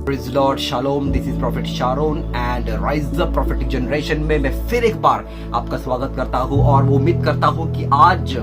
Praise Lord, shalom, this is profit Sharon and rise the prophetic generation में मैं फिर एक बार आपका स्वागत करता हूं और उम्मीद करता हूं कि आज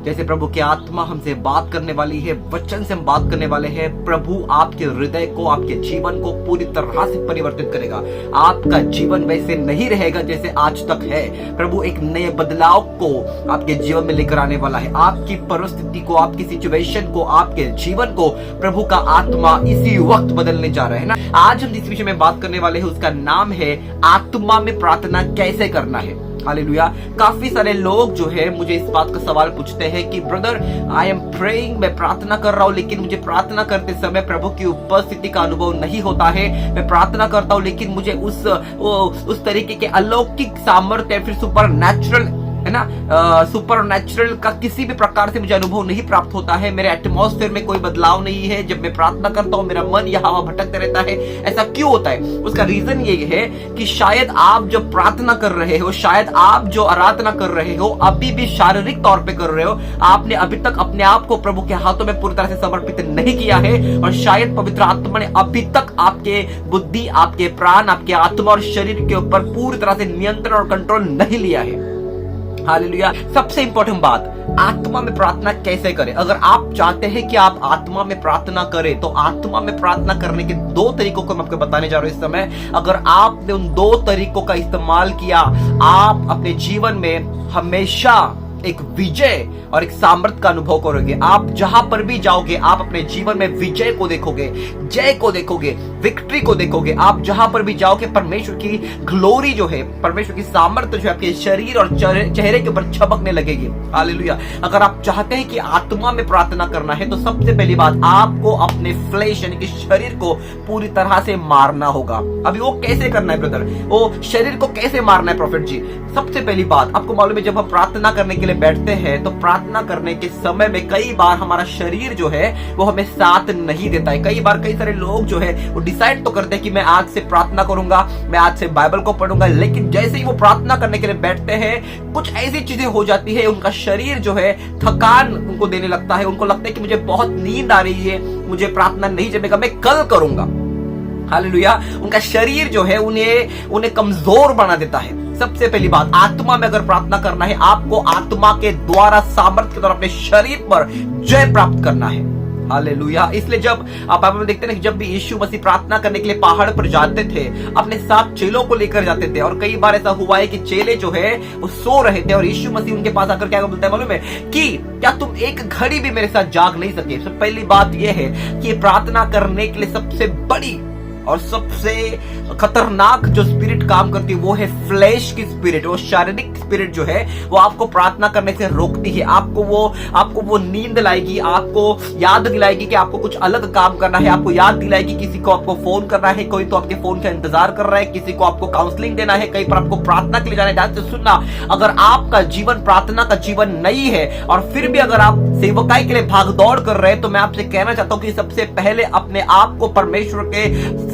जैसे प्रभु की आत्मा हमसे बात करने वाली है, वचन से हम बात करने वाले हैं, प्रभु आपके हृदय को, आपके जीवन को पूरी तरह से परिवर्तित करेगा। आपका जीवन वैसे नहीं रहेगा जैसे आज तक है। प्रभु एक नए बदलाव को आपके जीवन में लेकर आने वाला है। आपकी परिस्थिति को, आपकी सिचुएशन को, आपके जीवन को प्रभु का आत्मा इसी वक्त बदलने जा रहा है ना। आज हम जिस विषय में बात करने वाले हैं उसका नाम है आत्मा में प्रार्थना कैसे करना है। हालेलुया। काफी सारे लोग जो है मुझे इस बात का सवाल पूछते हैं कि ब्रदर आई एम प्रेइंग, मैं प्रार्थना कर रहा हूं लेकिन मुझे प्रार्थना करते समय प्रभु की उपस्थिति का अनुभव नहीं होता है। मैं प्रार्थना करता हूं लेकिन मुझे उस तरीके के अलौकिक सामर्थ्य फिर सुपर नेचुरल है ना, सुपर नेचुरल का किसी भी प्रकार से मुझे अनुभव नहीं प्राप्त होता है। मेरे एटमॉस्फेयर में कोई बदलाव नहीं है। जब मैं प्रार्थना करता हूं मेरा मन यहाँ वहां भटकता रहता है। ऐसा क्यों होता है? उसका रीजन ये है कि शायद आप जो प्रार्थना कर रहे हो, शायद आप जो आराधना कर रहे हो, अभी भी शारीरिक तौर पे कर रहे हो। आपने अभी तक अपने आप को प्रभु के हाथों में पूरी तरह से समर्पित नहीं किया है और शायद पवित्र आत्मा ने अभी तक आपके बुद्धि, आपके प्राण, आपके आत्मा और शरीर के ऊपर पूरी तरह से नियंत्रण और कंट्रोल नहीं लिया है। हालेलुया। सबसे इंपॉर्टेंट बात, आत्मा में प्रार्थना कैसे करें। अगर आप चाहते हैं कि आप आत्मा में प्रार्थना करें तो आत्मा में प्रार्थना करने के दो तरीकों को मैं आपको बताने जा रहा हूं इस समय। अगर आपने उन दो तरीकों का इस्तेमाल किया, आप अपने जीवन में हमेशा एक विजय और एक सामर्थ्य का अनुभव करोगे। आप जहां पर भी जाओगे आप अपने जीवन में विजय को देखोगे, जय को देखोगे, विक्ट्री को देखोगे। आप जहां पर भी जाओगे परमेश्वर की ग्लोरी जो है, परमेश्वर की सामर्थ्य जो है आपके शरीर और चेहरे के ऊपर छपकने लगेगी। हालेलुया। अगर आप चाहते हैं कि आत्मा में प्रार्थना करना है तो सबसे पहली बात आपको अपने फ्लेश यानी कि शरीर को पूरी तरह से मारना होगा। अभी वो कैसे करना है ब्रदर? वो शरीर को कैसे मारना है प्रॉफिट जी? सबसे पहली बात आपको मालूम है, जब हम प्रार्थना करने के लिए बैठते हैं तो प्रार्थना करने के समय में कई बार हमारा शरीर जो है वो हमें साथ नहीं देता है। कई बार कई सारे लोग जो है वो डिसाइड तो करते हैं कि मैं आज से प्रार्थना करूंगा, मैं आज से बाइबल को पढ़ूंगा, लेकिन जैसे ही वो प्रार्थना करने के लिए बैठते हैं कुछ ऐसी चीजें हो जाती है, उनका शरीर जो है थकान उनको देने लगता है। उनको लगता है कि मुझे बहुत नींद आ रही है, मुझे प्रार्थना नहीं जमेगा, मैं कल करूंगा। हालेलुया। उनका शरीर जो है उन्हें कमजोर बना देता है। सबसे पहली बात, आत्मा में अगर प्रार्थना करना है आपको आत्मा के द्वारा, सामर्थ्य के द्वारा अपने शरीर पर जय प्राप्त करना है। हालेलुया। इसलिए जब आप बाइबल में देखते हैं कि जब भी यीशु मसीह प्रार्थना करने के लिए पहाड़ पर जाते थे, अपने साथ चेलों को लेकर जाते थे और कई बार ऐसा हुआ है कि चेले जो है वो सो रहे थे और यीशु मसीह उनके पास आकर क्या बोलता है मालूम है कि क्या तुम एक घड़ी भी मेरे साथ जाग नहीं सके? सबसे पहली बात यह है कि प्रार्थना करने के लिए सबसे बड़ी और सबसे खतरनाक जो स्पिरिट काम करती है वो है फ्लैश की स्पिरिट। वो शारीरिक स्पिरिट जो है वो आपको प्रार्थना करने से रोकती है। आपको वो नींद लाएगी, आपको याद दिलाएगी कि आपको कुछ अलग काम करना है, आपको याद दिलाएगी किसी को आपको फोन करना है, कोई तो आपके फोन का इंतजार कर रहा है, किसी को आपको काउंसलिंग देना है, कहीं पर आपको प्रार्थना के लिए जाना है। ध्यान से सुनना, अगर आपका जीवन प्रार्थना का जीवन नहीं है और फिर भी अगर आप सेवकाई के लिए भागदौड़ कर रहे हैं तो मैं आपसे कहना चाहता हूं कि सबसे पहले अपने आप को परमेश्वर के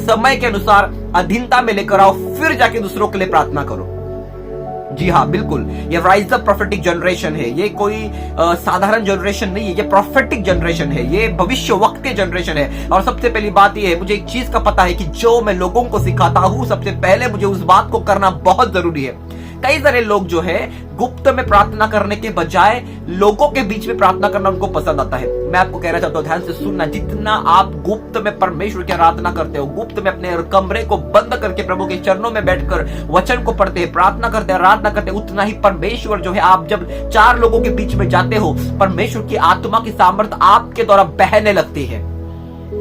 समय के अनुसार अधीनता में लेकर आओ, फिर जाके दूसरों के लिए प्रार्थना करो। जी हाँ, बिल्कुल, ये राइज द प्रोफेटिक जनरेशन है। ये कोई साधारण जनरेशन नहीं है, ये प्रोफेटिक जनरेशन है, ये भविष्य वक्त के जनरेशन है। और सबसे पहली बात ये है, मुझे एक चीज का पता है कि जो मैं लोगों को सिखाता हूं सबसे पहले मुझे उस बात को करना बहुत जरूरी है। कई सारे लोग जो है गुप्त में प्रार्थना करने के बजाय लोगों के बीच में प्रार्थना करना उनको पसंद आता है। मैं आपको कहना चाहता हूं, ध्यान से सुनना, जितना आप गुप्त में परमेश्वर की आराधना करते हो, गुप्त में अपने कमरे को बंद करके प्रभु के चरणों में बैठकर वचन को पढ़ते हैं, प्रार्थना करते हैं, आराधना करते हैं, उतना ही परमेश्वर जो है, आप जब चार लोगों के बीच में जाते हो परमेश्वर की आत्मा की सामर्थ्य आपके द्वारा बहने लगती है।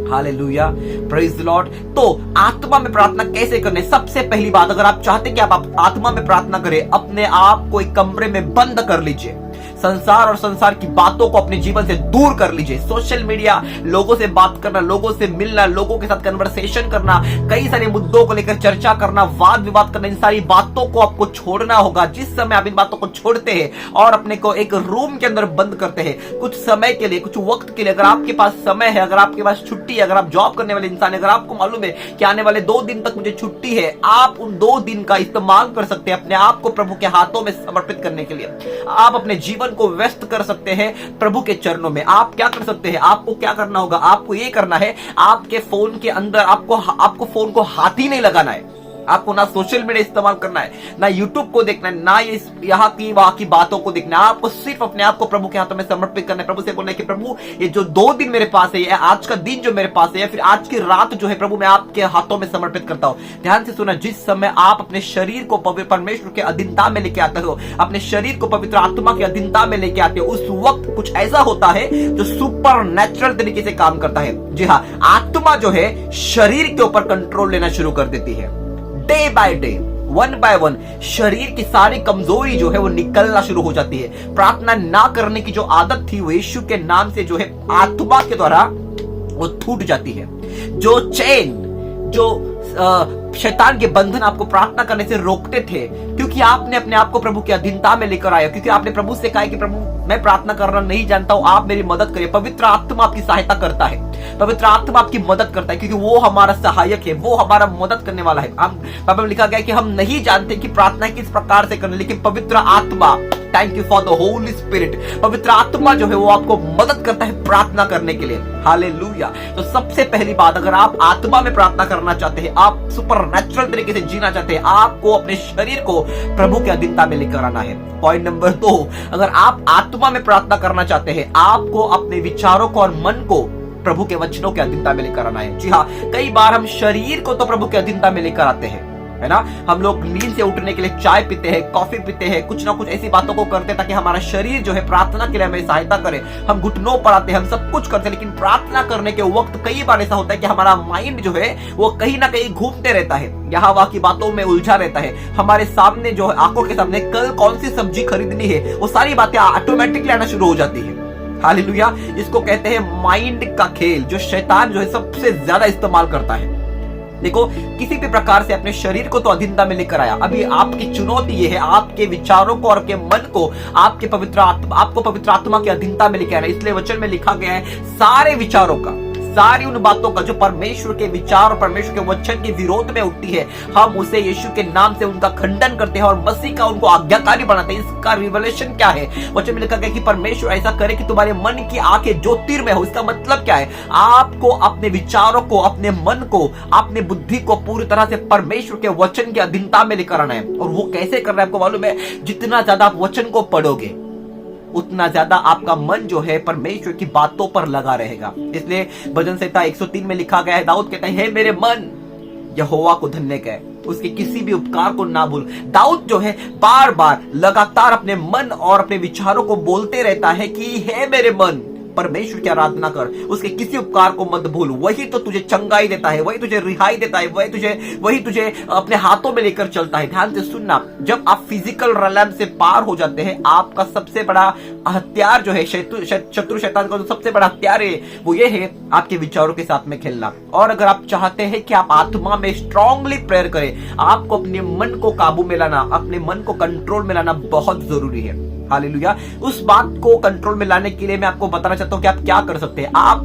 Hallelujah, praise the Lord. तो आत्मा में प्रार्थना कैसे करने? सबसे पहली बात, अगर आप चाहते कि आप आत्मा में प्रार्थना करें, अपने आप को एक कमरे में बंद कर लीजिए। संसार और संसार की बातों को अपने जीवन से दूर कर लीजिए। सोशल मीडिया, लोगों से बात करना, लोगों से मिलना, लोगों के साथ कन्वर्सेशन करना, कई सारे मुद्दों को लेकर चर्चा करना, वाद विवाद करना, इन सारी बातों को आपको छोड़ना होगा। जिस समय आप इन बातों को छोड़ते हैं और अपने को एक रूम के अंदर बंद करते हैं कुछ समय के लिए, कुछ वक्त के लिए, अगर आपके पास समय है, अगर आपके पास छुट्टी है, अगर आप जॉब करने वाले इंसान है, अगर आपको मालूम है कि आने वाले 2 दिन तक मुझे छुट्टी है, आप उन 2 दिन का इस्तेमाल कर सकते हैं अपने आप को प्रभु के हाथों में समर्पित करने के लिए। आप अपने जीवन को व्यस्त कर सकते हैं प्रभु के चरणों में। आप क्या कर सकते हैं, आपको क्या करना होगा, आपको ये करना है, आपके फोन के अंदर आपको फोन को हाथ ही नहीं लगाना है। आपको ना सोशल मीडिया इस्तेमाल करना है, ना यूट्यूब को देखना है, ना यहाँ की वहां की बातों को देखना है। आपको सिर्फ अपने आप को प्रभु के हाथों में समर्पित करना है। प्रभु से बोलना है कि प्रभु ये जो 2 दिन मेरे पास है, आज का दिन जो मेरे पास है, या फिर आज की रात जो है प्रभु मैं आपके हाथों में समर्पित करता हूं। ध्यान से सुना, जिस समय आप अपने शरीर को परमेश्वर के अधीनता में लेके आते हो, अपने शरीर को पवित्र आत्मा की अधीनता में लेके आते हो, उस वक्त कुछ ऐसा होता है जो सुपर नेचुरल तरीके से काम करता है। जी हाँ, आत्मा जो है शरीर के ऊपर कंट्रोल लेना शुरू कर देती है। Day by day, one by one शरीर की सारी कमजोरी जो है वो निकलना शुरू हो जाती है। प्रार्थना ना करने की जो आदत थी वो यीशु के नाम से जो है आत्मा के द्वारा वो टूट जाती है। जो चेन, जो शैतान के बंधन आपको प्रार्थना करने से रोकते थे, क्योंकि आपने अपने आप को प्रभु की अधीनता में लेकर आया, क्योंकि आपने प्रभु से कहा कि प्रभु मैं प्रार्थना करना नहीं जानता हूं, आप मेरी मदद करिए। पवित्र आत्मा आपकी सहायता करता है, पवित्र आत्मा आपकी मदद करता है, क्योंकि वो हमारा सहायक है, वो हमारा मदद करने वाला है। बाइबल में लिखा गया है कि हम नहीं जानते कि प्रार्थना किस प्रकार से करनी, लेकिन पवित्र आत्मा, thank you for the Holi spirit, पवित्र आत्मा जो है वो आपको मदद करता है प्रार्थना करने के लिए। हालेलुया। तो सबसे पहली बात, अगर आप आत्मा में प्रार्थना करना चाहते हैं, आप सुपर नेचुरल तरीके से जीना चाहते हैं, आपको अपने शरीर को प्रभु के अधीनता में लेकर आना है। पॉइंट नंबर 2, अगर आप आत्मा में प्रार्थना करना चाहते हैं, आपको अपने विचारों को और मन को प्रभु के वचनों के अधीनता में लेकर आना है। जी हाँ, कई बार हम शरीर को तो प्रभु के अधीनता में लेकर आते हैं, है ना। हम लोग नींद से उठने के लिए चाय पीते हैं, कॉफी पीते हैं, कुछ ना कुछ ऐसी बातों को करते हैं ताकि हमारा शरीर जो है प्रार्थना के लिए हमें सहायता करे। हम घुटनों पर आते हैं, हम सब कुछ करते हैं, लेकिन प्रार्थना करने के वक्त कई बार ऐसा होता है कि हमारा माइंड जो है वो कहीं ना कहीं घूमते रहता है, यहाँ वहां की बातों में उलझा रहता है। हमारे सामने जो है, आंखों के सामने कल कौन सी सब्जी खरीदनी है, वो सारी बातें ऑटोमेटिकली आना शुरू हो जाती है। हालेलुया। इसको कहते हैं माइंड का खेल, जो शैतान जो है सबसे ज्यादा इस्तेमाल करता है। देखो, किसी भी प्रकार से अपने शरीर को तो अधीनता में लेकर आया। अभी आपकी चुनौती ये है, आपके विचारों को और आपके मन को आपको पवित्र आत्मा की अधीनता में लेकर आना। इसलिए वचन में लिखा गया है, सारे विचारों का, सारी उन बातों का जो परमेश्वर के विचार और परमेश्वर के वचन के विरोध में उठती है, हम उसे यीशु के नाम से उनका खंडन करते हैं और मसीह का उनको आज्ञाकारी बनाते हैं। इसका रिवलेशन क्या है? वचन में लिखा गया कि परमेश्वर ऐसा करे कि तुम्हारे मन की आंखें ज्योतिर में हो। इसका मतलब क्या है? आपको अपने विचारों को, अपने मन को, अपने बुद्धि को पूरी तरह से परमेश्वर के वचन की अधीनता में लेकर आना है। और वो कैसे करना है आपको मालूम है? जितना ज्यादा आप वचन को पढ़ोगे, उतना ज्यादा आपका मन जो है परमेश्वर की बातों पर लगा रहेगा। इसलिए भजन संहिता 103 में लिखा गया है, दाऊद कहता है, हे मेरे मन यहोवा को धन्य कह, उसके किसी भी उपकार को ना भूल। दाऊद जो है बार बार लगातार अपने मन और अपने विचारों को बोलते रहता है कि हे मेरे मन, परमेश्वर की आराधना कर, उसके किसी उपकार को मत भूल। वही तो तुझे चंगाई देता है, वही तुझे रिहाई देता है, वही तुझे अपने हाथों में लेकर चलता है। ध्यान से सुनना, जब आप फिजिकल रेलम से पार हो जाते हैं, आपका सबसे बड़ा हथियार जो है, शत्रु शैतान का जो सबसे बड़ा हथियार है, वो ये है आपके विचारों के साथ में खेलना। और अगर आप चाहते हैं कि आप आत्मा में स्ट्रांगली प्रेयर करें, आपको अपने मन को काबू में लाना, अपने मन को कंट्रोल में लाना बहुत जरूरी है। हालेलुया। उस बात को कंट्रोल में लाने के लिए मैं आपको बताना चाहता हूं कि आप क्या कर सकते हैं। आप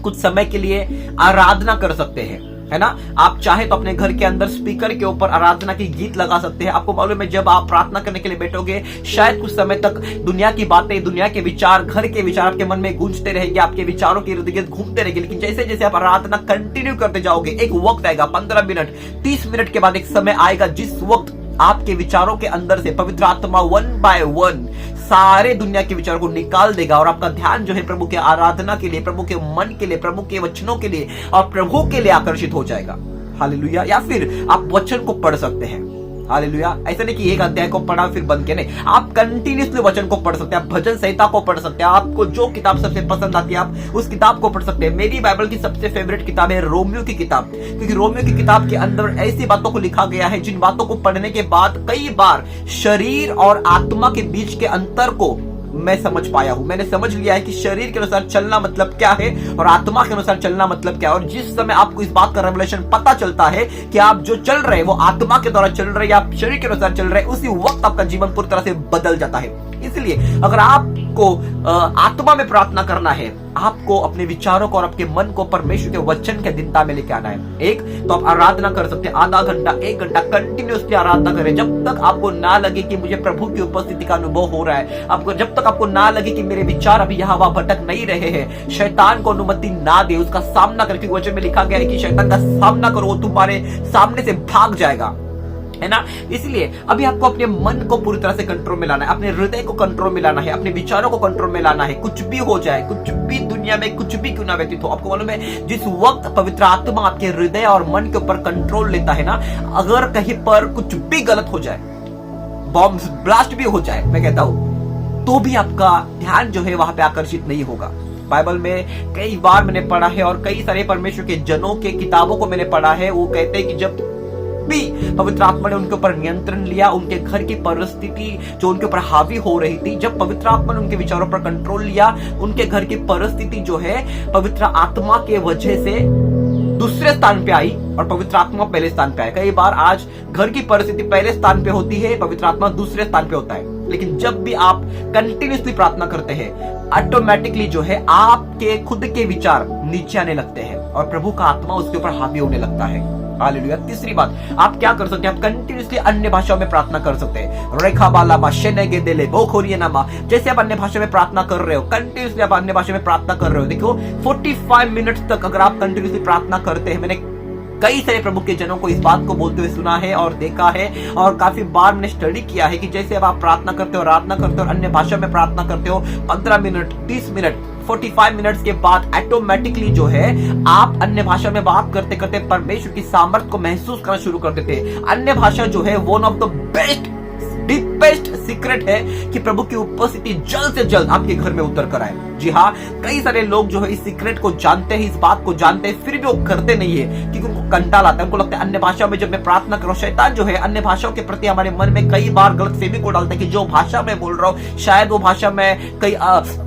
कुछ समय के लिए आराधना कर सकते हैं, है ना। आप चाहे तो अपने घर के अंदर स्पीकर के ऊपर आराधना की गीत लगा सकते हैं। आपको मालूम है, जब आप प्रार्थना करने के लिए बैठोगे, शायद कुछ समय तक दुनिया की बातें, दुनिया के विचार, घर के विचार आपके मन में गूंजते रहेंगे, आपके विचारों के इर्द गिर्द घूमते रहेंगे। लेकिन जैसे जैसे आप आराधना कंटिन्यू करते जाओगे, एक वक्त आएगा, 15 मिनट 30 मिनट के बाद एक समय आएगा जिस वक्त आपके विचारों के अंदर से पवित्र आत्मा वन बाय वन सारे दुनिया के विचारों को निकाल देगा और आपका ध्यान जो है प्रभु के आराधना के लिए, प्रभु के मन के लिए, प्रभु के वचनों के लिए और प्रभु के लिए आकर्षित हो जाएगा। हालेलुया। या फिर आप वचन को पढ़ सकते हैं। हालेलुया। ऐसा नहीं कि एक अध्याय को पढ़ा फिर बंद किया, नहीं, आप कंटिन्यूसली वचन को पढ़ सकते हैं। आप भजन संहिता को पढ़ सकते हैं। आपको जो किताब सबसे पसंद आती है, आप उस किताब को पढ़ सकते हैं। मेरी बाइबल की सबसे फेवरेट किताब है रोमियो की किताब, क्योंकि रोमियो की किताब के अंदर ऐसी बातों को लिखा गया है जिन बातों को पढ़ने के बाद कई बार शरीर और आत्मा के बीच के अंतर को मैं समझ पाया हूं। मैंने समझ लिया है कि शरीर के अनुसार चलना मतलब क्या है और आत्मा के अनुसार चलना मतलब क्या है। और जिस समय आपको इस बात का रेवलेशन पता चलता है कि आप जो चल रहे हैं वो आत्मा के द्वारा चल रहे हैं या शरीर के अनुसार चल रहे हैं, उसी वक्त आपका जीवन पूरी तरह से बदल जाता है। इसलिए अगर आप आपको आत्मा में प्रार्थना करना है, आपको अपने विचारों को और आपके मन को परमेश्वर के वचन के अधीनता में लेके आना है। एक तो आप आराधना कर सकते हैं, आधा घंटा 1 घंटा कंटिन्यूसली आराधना करें, जब तक आपको ना लगे कि मुझे प्रभु की उपस्थिति का अनुभव हो रहा है। आपको जब तक आपको ना लगे कि मेरे विचार अभी यहाँ वहां भटक नहीं रहे हैं, शैतान को अनुमति ना दे, उसका सामना करके वचन में लिखा गया है कि शैतान का सामना करो, वो तुम्हारे सामने से भाग जाएगा, है ना। इसलिए अभी आपको अपने मन को पूरी तरह से कंट्रोल में लाना है, अपने हृदय को कंट्रोल में लाना है, अपने विचारों को कंट्रोल में लाना है। कुछ भी हो जाए, कुछ भी दुनिया में कुछ भी क्यों ना व्यतीत हो, आपको मालूम है जिस वक्त पवित्र आत्मा आपके हृदय और मन के ऊपर कंट्रोल लेता है ना, अगर कहीं पर कुछ भी गलत हो जाए, बॉम्ब ब्लास्ट भी हो जाए, मैं कहता हूं, तो भी आपका ध्यान जो है वहां पे आकर्षित नहीं होगा। बाइबल में कई बार मैंने पढ़ा है और कई सारे परमेश्वर के जनों के किताबों को मैंने पढ़ा है, वो कहते हैं कि जब भी पवित्र आत्मा ने उनके ऊपर नियंत्रण लिया, उनके घर की परिस्थिति जो उनके ऊपर हावी हो रही थी, जब पवित्र आत्मा ने उनके विचारों पर कंट्रोल लिया, उनके घर की परिस्थिति जो है पवित्र आत्मा के वजह से दूसरे स्थान पे आई और पवित्र आत्मा पहले स्थान पे आया। कई बार आज घर की परिस्थिति पहले स्थान पे होती है, पवित्र आत्मा दूसरे स्थान पे होता है। लेकिन जब भी आप कंटिन्यूसली प्रार्थना करते हैं, ऑटोमेटिकली जो है आपके खुद के विचार नीचे आने लगते हैं और प्रभु का आत्मा उसके ऊपर हावी होने लगता है। हालेलुया। तीसरी बात, आप क्या कर सकते हैं, आप कंटिन्यूसली अन्य भाषाओं में प्रार्थना कर सकते हैं। रेखा बाला बाशेनेगे देले बोखोरिये नामा, जैसे आप अन्य भाषा में प्रार्थना कर रहे हो, कंटिन्यूसली आप अन्य भाषा में प्रार्थना कर रहे हो। देखो 45 मिनट तक अगर आप कंटिन्यूसली प्रार्थना करते हैं, मैंने कई सारे प्रभु के जनों को इस बात को बोलते हुए सुना है और देखा है, और काफी बार मैंने स्टडी किया है कि जैसे अब आप प्रार्थना करते हो, आराधना करते हो, अन्य भाषा में प्रार्थना करते हो, 15 मिनट, 30 मिनट, 45 मिनट्स के बाद ऑटोमेटिकली जो है आप अन्य भाषा में बात करते करते परमेश्वर की सामर्थ्य को महसूस करना शुरू कर देते हैं। अन्य भाषा जो है one of the best deepest secret है कि प्रभु की उपस्थिति जल्द से जल्द आपके घर में उतर कर आए। जी हाँ, कई सारे लोग जो है इस सीक्रेट को जानते हैं, इस बात को जानते हैं, फिर भी वो करते नहीं है क्योंकि उनको कंटाल आता है। उनको लगता है अन्य भाषा में जब मैं प्रार्थना करूं, शैतान जो है अन्य भाषाओं के प्रति हमारे मन में कई बार गलत फहमी को डालता है कि जो भाषा मैं बोल रहा हूँ शायद वो भाषा में कई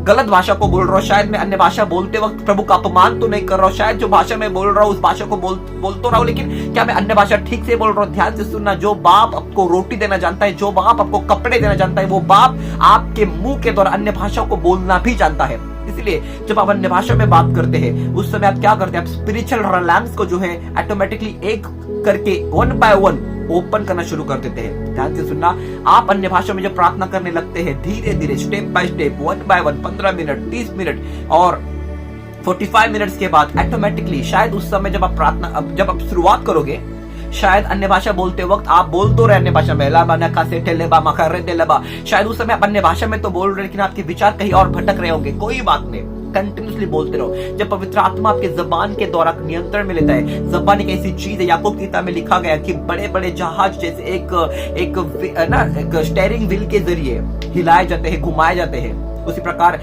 गलत भाषा को बोल रहा हूँ, शायद मैं अन्य भाषा बोलते वक्त प्रभु का अपमान तो नहीं कर रहा हूँ, शायद जो भाषा मैं बोल रहा हूँ उस भाषा को बोल तो रहा हूँ, लेकिन क्या मैं अन्य भाषा ठीक से बोल रहा हूँ? ध्यान से सुनना, जो बाप आपको रोटी देना जानता है, जो बाप आपको कपड़े देना जानता है, वो बाप आपके मुंह के द्वारा अन्य भाषाओं को बोलना भी जानता है। इसलिए जब आप अन्य भाषा में बात करते हैं उस समय आप क्या करते हैं, आप स्पिरिचुअल रिलैम्स को जो है ऑटोमेटिकली एक करके 1 बाय 1 ओपन करना शुरू कर देते हैं। ध्यान से सुनना, आप अन्य भाषा में जब प्रार्थना करने लगते हैं, धीरे धीरे step by step 1 by 1 15 minute, 30 minute और 45 मिनट्स के बाद ऑटोमेटिकली शायद उस समय जब आप प्रार्थना जब आप शुरुआत करोगे, शायद अन्य भाषा बोलते वक्त आप बोल तो रहे अन्य भाषा में, शायद उस समय आप अन्य भाषा में तो बोल रहे लेकिन आपके विचार कहीं और भटक रहे होंगे। कोई बात नहीं, कंटिन्यूसली बोलते रहो। जब पवित्र आत्मा आपके जबान के द्वारा नियंत्रण में लेता है, जबान एक ऐसी चीज है, याकूब की किताब में लिखा गया कि बड़े बड़े जहाज जैसे एक स्टीयरिंग व्हील के जरिए हिलाए जाते हैं, घुमाए जाते हैं, उसी प्रकार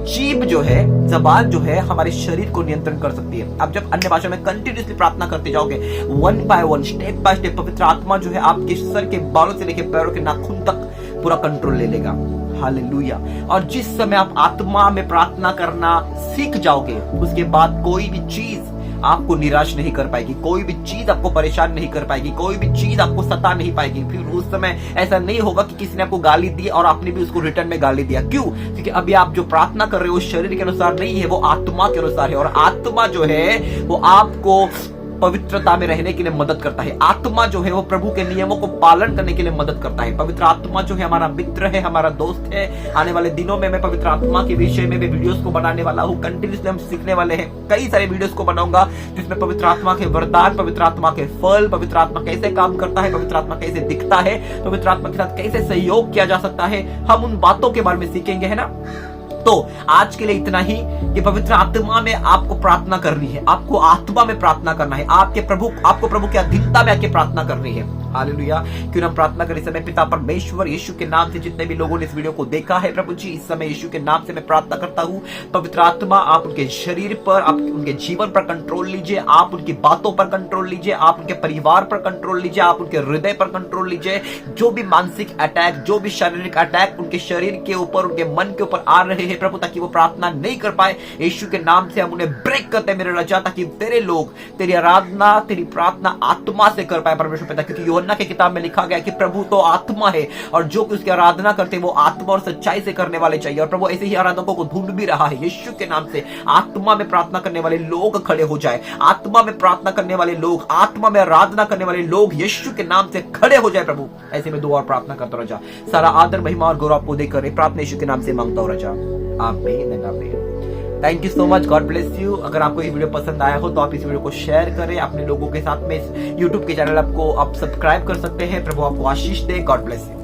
जीभ जो है, जबान जो है, हमारे शरीर को नियंत्रण कर सकती है। आप जब अन्य भाषा में कंटिन्यूसली प्रार्थना करते जाओगे 1 बाय 1 स्टेप बाय स्टेप, पवित्र आत्मा जो है आपके सर के बालों से लेकर पैरों के नाखून तक पूरा कंट्रोल ले लेगा। हालेलुया। और जिस समय आप आत्मा में प्रार्थना करना सीख जाओगे, उसके बाद कोई भी चीज आपको निराश नहीं कर पाएगी, कोई भी चीज आपको परेशान नहीं कर पाएगी, कोई भी चीज आपको सता नहीं पाएगी। फिर उस समय ऐसा नहीं होगा कि किसी ने आपको गाली दी और आपने भी उसको रिटर्न में गाली दिया। क्यों? क्योंकि अभी आप जो प्रार्थना कर रहे हो शरीर के अनुसार नहीं है, वो आत्मा के अनुसार है, और आत्मा जो है वो आपको पवित्रता में रहने के लिए मदद करता है। आत्मा जो है वो प्रभु के नियमों को पालन करने के लिए मदद करता है। पवित्र आत्मा जो है हमारा मित्र है, हमारा दोस्त है। आने वाले दिनों में मैं पवित्र आत्मा के विषय में भी वीडियोस को बनाने वाला हूँ। कंटिन्यूसली हम सीखने वाले हैं, कई सारे वीडियोस को बनाऊंगा जिसमें पवित्र आत्मा के वरदान, पवित्र आत्मा के फल, पवित्र आत्मा कैसे काम करता है, पवित्र आत्मा कैसे दिखता है, पवित्र आत्मा के साथ कैसे सहयोग किया जा सकता है, हम उन बातों के बारे में सीखेंगे, है ना। तो आज के लिए इतना ही कि पवित्र आत्मा में आपको प्रार्थना करनी है, आपको आत्मा में प्रार्थना करना है, आपको प्रभु की अधीनता में आके प्रार्थना करनी है। हालेलुया। क्यों हम प्रार्थना करें? समय पिता परमेश्वर यीशु के नाम से जितने भी लोगों ने इस वीडियो को देखा है, प्रभु जी इस समय यीशु के नाम से मैं प्रार्थना करता हूँ, पवित्र आत्मा आप उनके शरीर पर, आप उनके जीवन पर कंट्रोल लीजिए, आप उनकी बातों पर कंट्रोल लीजिए, आप उनके परिवार पर कंट्रोल लीजिए, आप उनके हृदय पर कंट्रोल लीजिए। जो भी मानसिक अटैक, जो भी शारीरिक अटैक उनके शरीर के ऊपर, उनके मन के ऊपर आ रहे हैं प्रभु, ताकि वो प्रार्थना नहीं कर पाए, यीशु के नाम से हम उन्हें ब्रेक करते हैं मेरे राजा, ताकि तेरे लोग तेरी आराधना, तेरी प्रार्थना आत्मा से कर पाए परमेश्वर पिता, क्योंकि यूहन्ना की किताब में लिखा गया कि प्रभु तो आत्मा है और जो कि उसकी आराधना करते हैं वो आत्मा और सच्चाई से करने वाले चाहिए। और प्रभु ऐसे ही आराधकों को ढूंढ भी रहा है। यीशु के नाम से आत्मा में प्रार्थना करने वाले लोग खड़े हो जाए, आत्मा में प्रार्थना करने वाले लोग, आत्मा में आराधना करने वाले लोग यीशु के नाम से खड़े हो जाए। प्रभु ऐसे में दुआ और प्रार्थना करता रहा। सारा आदर महिमा और गौरव आपको देकर प्रार्थना यीशु के नाम से मांगता हूं राजा, आमीन एंड आमीन। Thank you so much, God bless you. अगर आपको ये वीडियो पसंद आया हो तो आप इस वीडियो को शेयर करें अपने लोगों के साथ में। इस यूट्यूब के चैनल आप सब्सक्राइब कर सकते हैं। प्रभु आपको आशीष दे। God bless you.